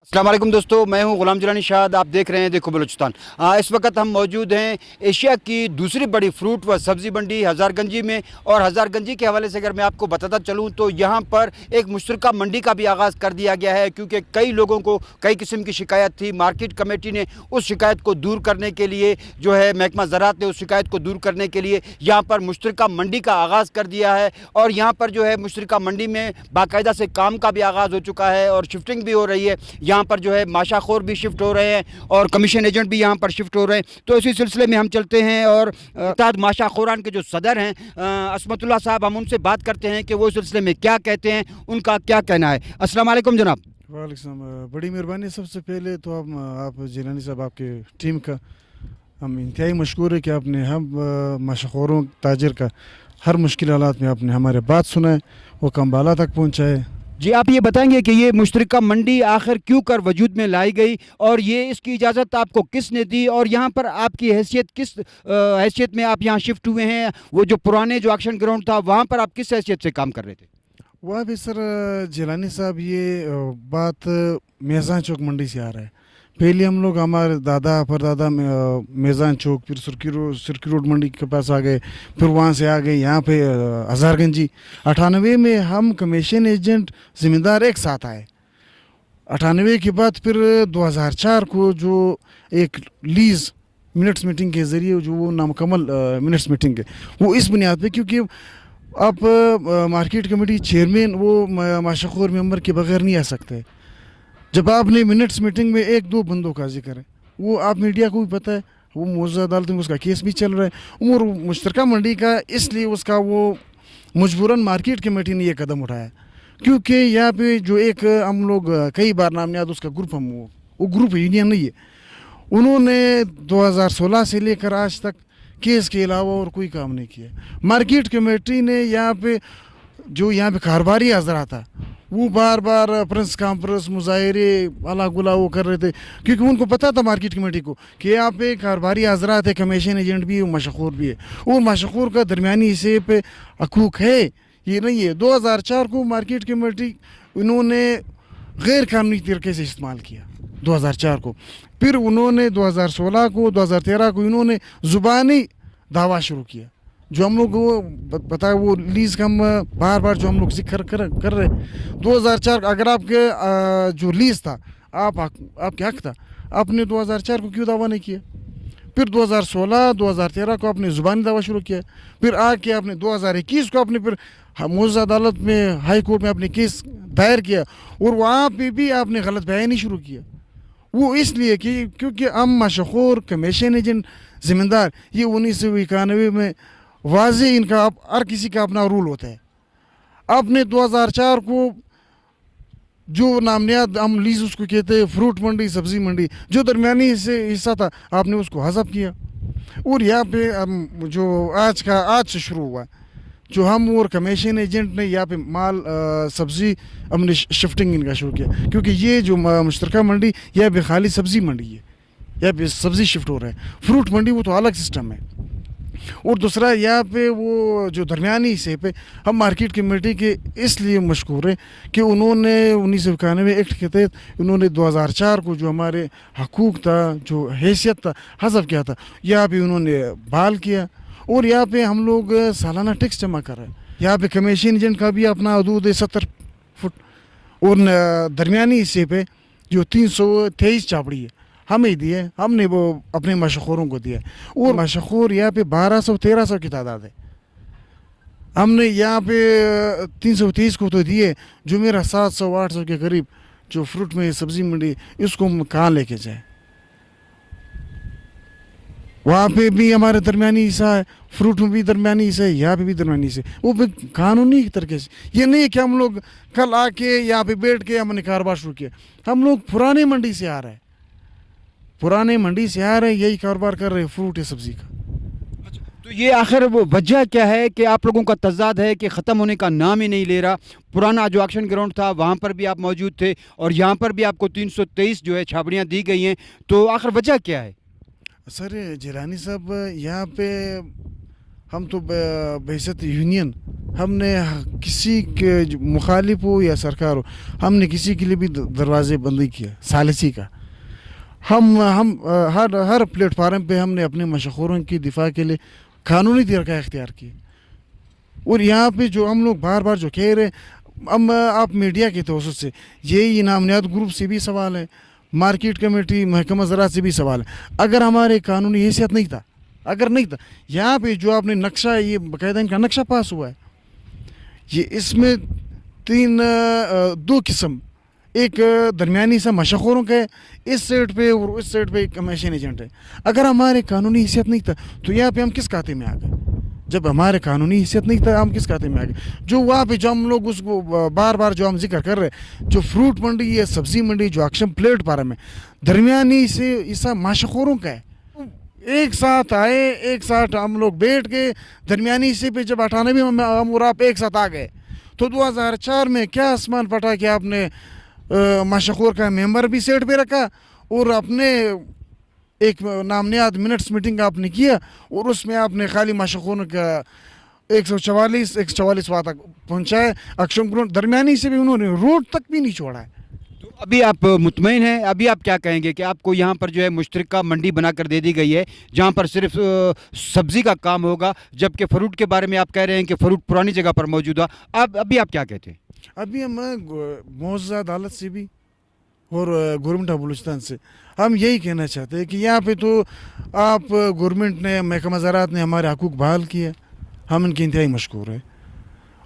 अस्सलाम वालेकुम दोस्तों, मैं हूं गुलाम जिलानी शाद। आप देख रहे हैं देखो बलूचिस्तान। इस वक्त हम मौजूद हैं एशिया की दूसरी बड़ी फ्रूट व सब्ज़ी मंडी हज़ारगंजी में। और हज़ारगंजी के हवाले से अगर मैं आपको बताता चलूं तो यहां पर एक मुश्तरका मंडी का भी आगाज़ कर दिया गया है, क्योंकि कई लोगों को कई किस्म की शिकायत थी। मार्केट कमेटी ने उस शिकायत को दूर करने के लिए जो है महकमा ज़राअत ने उस शिकायत को दूर करने के लिए यहाँ पर मुश्तरका मंडी का आगाज़ कर दिया है। और यहाँ पर जो है मुश्तरका मंडी में बाकायदा से काम का भी आगाज़ हो चुका है और शिफ्टिंग भी हो रही है। यहाँ पर जो है माशाखोर भी शिफ्ट हो रहे हैं और कमीशन एजेंट भी यहाँ पर शिफ्ट हो रहे हैं। तो इसी सिलसिले में हम चलते हैं और माशाखोरान के जो सदर हैं असमतुल्लाह साहब, हम उनसे बात करते हैं कि वो इस सिलसिले में क्या कहते हैं, उनका क्या कहना है। अस्सलाम वालेकुम जनाब। वालेकुम, बड़ी मेहरबानी। सबसे पहले तो आप जिलानी साहब, आपके टीम का हम इंतहाई मशकूर है कि आपने हम माशाखोरों ताजर का हर मुश्किल हालात में आपने हमारे बात सुनाए, वो कम्बाला तक पहुँचाए। जी, आप ये बताएंगे कि ये मुश्तरका मंडी आखिर क्यों कर वजूद में लाई गई और ये इसकी इजाज़त आपको किसने दी और यहाँ पर आपकी हैसियत किस हैसियत में आप यहाँ शिफ्ट हुए हैं? वो जो पुराने जो एक्शन ग्राउंड था वहाँ पर आप किस हैसियत से काम कर रहे थे? वह भी सर जिलानी साहब, ये बात मेज़ान चौक मंडी से आ रहा है। पहले हम लोग हमारे दादा परदादा मेज़ान चौक, फिर सुर्की रोड मंडी के पास आ गए, फिर वहाँ से आ गए यहाँ पे हज़ारगंजी। 98 में हम कमीशन एजेंट ज़िम्मेदार एक साथ आए। 98 के बाद फिर 2004 को जो एक लीज़ मिनट्स मीटिंग के ज़रिए जो वो नामुकम्मल मिनट्स मीटिंग है, वो इस बुनियाद पे क्योंकि आप मार्केट कमेटी चेयरमैन वो माशाखोर मेंबर के बगैर नहीं आ सकते। जब आपने मिनट्स मीटिंग में एक दो बंदों का जिक्र है, वो आप मीडिया को भी पता है, वो मौजूदा अदालत में उसका केस भी चल रहा है और मुश्तरका मंडी का, इसलिए उसका वो मजबूरन मार्केट कमेटी ने ये कदम उठाया। क्योंकि यहाँ पे जो एक हम लोग कई बार नाम याद उसका ग्रुप, हम वो ग्रुप यूनियन नहीं है, उन्होंने 2016 से लेकर आज तक केस के अलावा और कोई काम नहीं किया। मार्केट कमेटी ने यहाँ पे जो यहाँ पे कारोबारी हजरा था, वो बार बार प्रेस कॉन्फ्रेंस मुजाहरे अला गुला वो कर रहे थे, क्योंकि उनको पता था मार्केट कमेटी को कि यहाँ पे कारोबारी हजरात है, कमीशन एजेंट भी है, मशहूर भी है और मशहूर का दरमियानी हिस्से पे हकूक है, ये नहीं है। 2004 को मार्केट कमेटी उन्होंने गैर कानूनी तरीके से इस्तेमाल किया 2004 को। फिर उन्होंने 2016 को 2013 को इन्होंने ज़ुबानी दावा शुरू किया। जो हम लोग वो बताए वो लीज़ का हम बार बार जो हम लोग जिक्र कर रहे 2004, अगर आपके जो लीज़ था आपके हक था, आपने 2004 को क्यों दावा नहीं किया? फिर 2016 2013 को आपने ज़ुबानी दावा शुरू किया। फिर आके आपने 2021 को आपने फिर मौजूदा अदालत में, हाई कोर्ट में आपने केस दायर किया और वहाँ पे भी आपने गलत बयानी शुरू किया। वो इसलिए कि क्योंकि हम मशहूर कमीशन एजेंट ज़िम्मेदार, ये 1991 में वाज़े इनका हर किसी का अपना रूल होता है। आपने 2004 को जो नामनियाद हम लीज उसको कहते हैं, फ्रूट मंडी, सब्ज़ी मंडी, जो दरमियानी हिस्सा था, आपने उसको हज़फ किया। और यहाँ पे हम जो आज से शुरू हुआ, जो हम और कमीशन एजेंट ने यहाँ पे माल सब्ज़ी हमने शिफ्टिंग इनका शुरू किया, क्योंकि ये जो मुश्तरका मंडी यहाँ पे खाली सब्ज़ी मंडी है, यहाँ पे सब्ज़ी शिफ्ट हो रहा है। फ्रूट मंडी वो तो अलग सिस्टम है। और दूसरा यहाँ पे वो जो दरमियानी हिस्से पे हम मार्केट कमेटी के इसलिए मशहूर है कि उन्होंने 1991 एक्ट के तहत उन्होंने 2004 को जो हमारे हकूक़ था, जो हैसियत था, हज़फ किया था, यहाँ पे उन्होंने बहाल किया। और यहाँ पे हम लोग सालाना टैक्स जमा कर रहे हैं। यहाँ पे कमीशन एजेंट का भी अपना हदूद है 70 फुट और दरमियानी हिस्से पे जो 323 चापड़ी है हमें दिए, हमने वो अपने मशहूरों को दिया। और मशहूर यहाँ पे 1200-1300 की तादाद है, हमने यहाँ पे 330 को तो दिए। जो मेरा 700-800 के करीब जो फ्रूट में सब्ज़ी मंडी, इसको हम कहाँ लेके जाए? वहाँ पे भी हमारे दरमियानी हिस्सा है, फ्रूट में भी दरमियानी हिस्सा है, यहाँ पे भी दरमियानी हिस्सा है। वो भी कानूनी तरीके से, ये नहीं है कि हम लोग कल आके यहाँ पे बैठ के हमने कारोबार शुरू किया। हम लोग पुराने मंडी से आ रहे हैं, पुराने मंडी से आ रहे, यही कारोबार कर रहे, फ्रूट है, सब्ज़ी का। तो ये आखिर वो वजह क्या है कि आप लोगों का तजाद है कि ख़त्म होने का नाम ही नहीं ले रहा? पुराना जो एक्शन ग्राउंड था वहाँ पर भी आप मौजूद थे और यहाँ पर भी आपको 323 जो है छाबड़ियाँ दी गई हैं, तो आखिर वजह क्या है? सर जिलानी साहब, यहाँ पे ہم تو بحیثیت یونین ہم نے کسی کے مخالف ہو یا سرکار ہو ہم نے کسی کے لیے بھی دروازے بند نہیں کیا ثالثی کا. ہم ہر پلیٹ فارم پہ ہم نے اپنے مشہوروں کی دفاع کے لیے قانونی طریقہ اختیار کیے. اور یہاں پہ جو ہم لوگ بار بار جو کہہ رہے ہم آپ میڈیا کے توسط سے یہی انعامیات گروپ سے بھی سوال ہے, مارکیٹ کمیٹی محکمہ زراعت سے بھی سوال ہے, اگر ہمارے قانونی حیثیت نہیں تھا, اگر نہیں تھا یہاں پہ جو آپ نے نقشہ یہ باقاعدہ ان کا نقشہ پاس ہوا ہے, یہ اس میں دو قسم, ایک درمیانی سا مشہوروں کا ہے اس سائڈ پہ اور اس سائڈ پہ ایک کمیشن ایجنٹ ہے. اگر ہمارے قانونی حیثیت نہیں تھا تو یہاں پہ ہم کس کھاتے میں آ گئے؟ جب ہمارے قانونی حیثیت نہیں تھا ہم کس کھاتے میں آ گئے؟ جو وہاں پہ جو ہم لوگ اس کو بار بار جو ہم ذکر کر رہے جو فروٹ منڈی ہے, سبزی منڈی جو اکشم پلیٹ فارم ہے, درمیانی سے ایسا مشہوروں کا ہے. ایک ساتھ آئے, ایک ساتھ ہم لوگ بیٹھ کے درمیانی حصے پہ جب 98 میں ہم اور آپ ایک ساتھ آ گئے تو 2004 میں کیا آسمان پھٹا کہ آپ نے مشہور کا ممبر بھی سیٹ پہ رکھا اور اپنے ایک نام نہاد منٹس میٹنگ آپ نے کیا اور اس میں آپ نے خالی مشہور کا 144 وہاں تک پہنچایا. اکشم گراؤنڈ درمیانی سے بھی انہوں نے روڈ تک بھی نہیں چھوڑا ہے. تو ابھی آپ مطمئن ہیں؟ ابھی آپ کیا کہیں گے کہ آپ کو یہاں پر جو ہے مشترکہ منڈی بنا کر دے دی گئی ہے جہاں پر صرف سبزی کا کام ہوگا, جبکہ فروٹ کے بارے میں آپ کہہ رہے ہیں کہ فروٹ پرانی جگہ پر موجود ہے. ابھی آپ کیا کہتے ہیں؟ ابھی ہم معزز عدالت سے بھی اور گورنمنٹ آف بلوچستان سے ہم یہی کہنا چاہتے ہیں کہ یہاں پہ تو آپ گورنمنٹ نے محکمہ زراعت نے ہمارے حقوق بحال کیا, ہم ان کے انتہائی مشکور ہیں.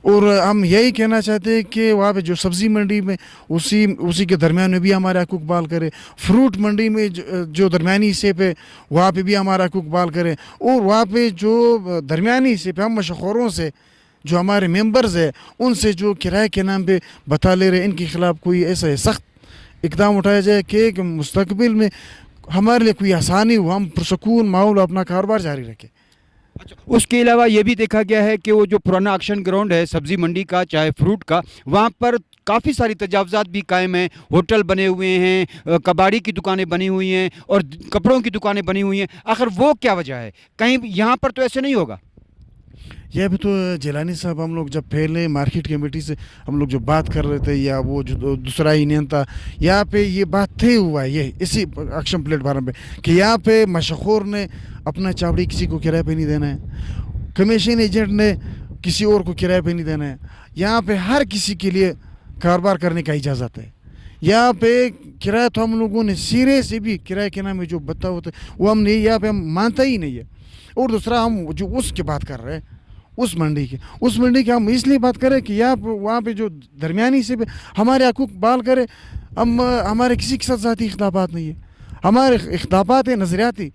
اور ہم یہی کہنا چاہتے ہیں کہ وہاں پہ جو سبزی منڈی میں اسی کے درمیان میں بھی ہمارے حقوق بحال کرے, فروٹ منڈی میں جو درمیانی حصے پہ وہاں پہ بھی ہمارا حقوق بحال کرے, اور وہاں پہ جو درمیانی حصے پہ ہم مشہوروں سے جو ہمارے ممبرز ہیں ان سے جو کرائے کے نام پہ بتا لے رہے ان کے خلاف کوئی ایسا سخت اقدام اٹھایا جائے کہ مستقبل میں ہمارے لیے کوئی آسانی ہو, ہم پرسکون ماحول اپنا کاروبار جاری رکھیں. اچھا, اس کے علاوہ یہ بھی دیکھا گیا ہے کہ وہ جو پرانا اکشن گراؤنڈ ہے سبزی منڈی کا چاہے فروٹ کا, وہاں پر کافی ساری تجاوزات بھی قائم ہیں, ہوٹل بنے ہوئے ہیں, کباڑی کی دکانیں بنی ہوئی ہیں اور کپڑوں کی دکانیں بنی ہوئی ہیں. آخر وہ کیا وجہ ہے؟ کہیں یہاں پر تو ایسے نہیں ہوگا. یہ بھی تو جیلانی صاحب ہم لوگ جب پہلے مارکیٹ کمیٹی سے ہم لوگ جو بات کر رہے تھے یا وہ جو دوسرا یونین تھا یہاں پہ یہ بات طے ہوا ہے یہ اسی اکشم پلیٹ فارم پہ کہ یہاں پہ مشہور نے اپنا چاوڑی کسی کو کرائے پہ نہیں دینا ہے, کمیشن ایجنٹ نے کسی اور کو کرائے پہ نہیں دینا ہے. یہاں پہ ہر کسی کے لیے کاروبار کرنے کا اجازت ہے. یہاں پہ کرایہ تو ہم لوگوں نے سرے سے بھی کرائے کے نام میں جو بتا ہوتا ہے وہ ہم نہیں, یہاں پہ ہم مانتا ہی نہیں ہے. اور دوسرا ہم جو اس کی بات کر رہے ہیں اس منڈی کی ہم اس لیے بات کریں کہ یہاں وہاں پہ جو درمیانی سے ہمارے حقوق بحال کرے. ہمارے کسی کے ساتھ ذاتی اختلافات نہیں ہے, ہمارے اختلافات ہیں نظریاتی.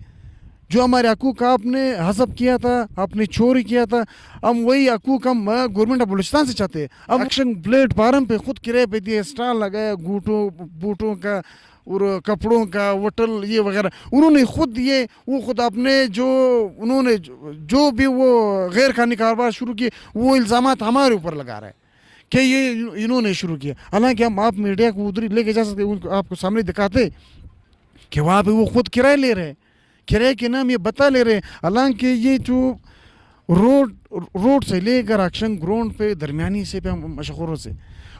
جو ہمارے حقوق آپ نے حذف کیا تھا, آپ نے چوری کیا تھا, ہم وہی حقوق ہم گورنمنٹ آف بلوچستان سے چاہتے ہیں. اب اکشن پلیٹ فارم پہ خود کرائے پہ دیے, اسٹال لگایا بوٹوں کا اور کپڑوں کا, ہوٹل یہ وغیرہ انہوں نے خود وہ خود اپنے انہوں نے جو بھی وہ غیر قانونی کاروبار شروع کیے وہ الزامات ہمارے اوپر لگا رہے ہیں کہ یہ انہوں نے شروع کیا. حالانکہ ہم آپ میڈیا کو ادھر لے کے جا سکتے ان کو آپ کو سامنے دکھاتے کہ وہاں پہ وہ خود کرائے لے رہے ہیں, کرائے کے نام یہ بتا لے رہے ہیں. حالانکہ یہ جو روڈ سے لے کر اکشن گراؤنڈ پہ درمیانی سے پہ مشہوروں سے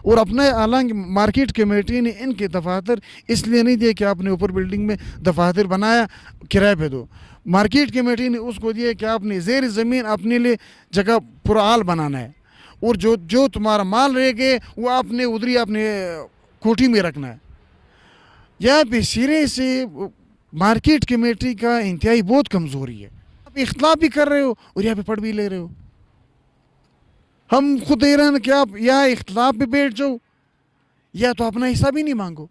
اور اپنا حالانکہ مارکیٹ کمیٹی نے ان کے دفاتر اس لیے نہیں دیے کہ آپ نے اوپر بلڈنگ میں دفاتر بنایا کرائے پہ دو. مارکیٹ کمیٹی نے اس کو دیا کہ آپ نے زیر زمین اپنے لیے جگہ پرحال بنانا ہے اور جو تمہارا مال رہ گئے وہ آپ نے ادھر ہی اپنے کوٹھی میں رکھنا ہے. یہاں پہ سرے سے مارکیٹ کمیٹی کا انتہائی بہت کمزوری ہے. آپ اختلاف بھی کر رہے ہو اور یہاں پہ پڑھ بھی لے رہے ہو. ہم خود دے رہے ہیں کہ آپ یا اختلاف پہ بیٹھ جاؤ یا تو اپنا حصہ بھی نہیں مانگو.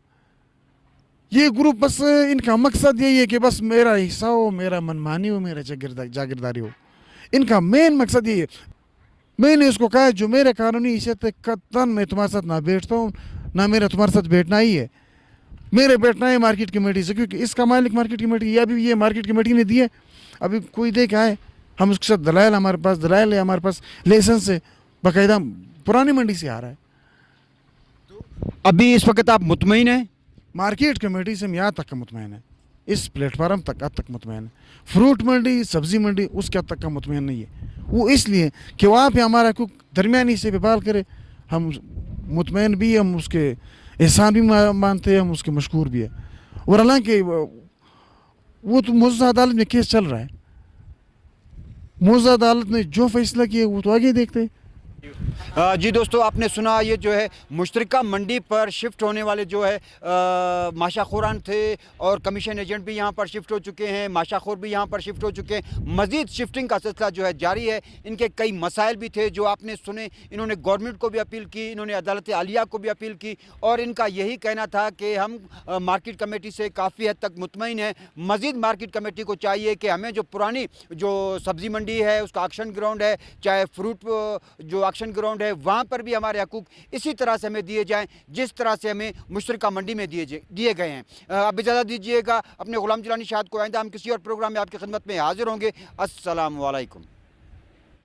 یہ گروپ بس ان کا مقصد یہی ہے کہ بس میرا حصہ ہو, میرا منمانی ہو, میرا جاگیرداری ہو. ان کا مین مقصد یہی ہے. میں نے اس کو کہا جو میرے قانونی حیثیت ہے قطعاً میں تمہارے ساتھ نہ بیٹھتا ہوں, نہ میرا تمہارے ساتھ بیٹھنا ہی ہے. میرے بیٹھنا ہے مارکیٹ کمیٹی سے, کیونکہ اس کا مالک مارکیٹ کمیٹی یا بھی یہ مارکیٹ کمیٹی نے دیے. ابھی کوئی دے کے آئے, ہم اس کے ساتھ دلائل, ہمارے پاس دلائل ہے, ہمارے پاس لائسنس ہے, باقاعدہ پرانی منڈی سے آ رہا ہے. ابھی اس وقت آپ مطمئن ہیں؟ مارکیٹ کمیٹی سے ہم یہاں تک کا مطمئن ہے. इस प्लेटफार्म तक हद तक मुतमैन है। फ्रूट मंडी, सब्जी मंडी उसके हद तक का मुतमैन नहीं है। वो इसलिए कि वहाँ पे हमारा कोई दरमियानी से व्यापार करे, हम मुतमैन भी, हम उसके एहसान भी मानते हैं, हम उसके मशकूर भी है। और हालांकि वो तो मौजूदा अदालत में केस चल रहा है, मौजूदा अदालत ने जो फैसला किया वो तो आगे देखते हैं। जी दोस्तों, आपने सुना ये जो है मुश्तरका मंडी पर शिफ्ट होने वाले जो है माशाखोरान थे और कमीशन एजेंट भी यहाँ पर शिफ्ट हो चुके हैं, माशाखोर भी यहाँ पर शिफ्ट हो चुके हैं। मज़ीद शिफ्टिंग का सिलसिला जो है जारी है। इनके कई मसाइल भी थे जो आपने सुने। इन्होंने गवर्नमेंट को भी अपील की, इन्होंने अदालत आलिया को भी अपील की और इनका यही कहना था कि हम मार्केट कमेटी से काफ़ी हद तक मुतमईन हैं। मज़ीद मार्केट कमेटी को चाहिए कि हमें जो पुरानी जो सब्ज़ी मंडी है उसका ऑक्शन ग्राउंड है, चाहे फ्रूट जो ऑक्शन ग्राउंड है, वहाँ पर भी हमारे हकूक़ इसी तरह से हमें दिए जाएं जिस तरह से हमें मुश्तरका मंडी में दिए गए हैं। अब इजाज़त दीजिएगा। अपने गुलाम जिलानी शाद को आइंदा हम किसी और प्रोग्राम में आपकी खिदमत में हाजिर होंगे। अस्सलाम वालेकुम।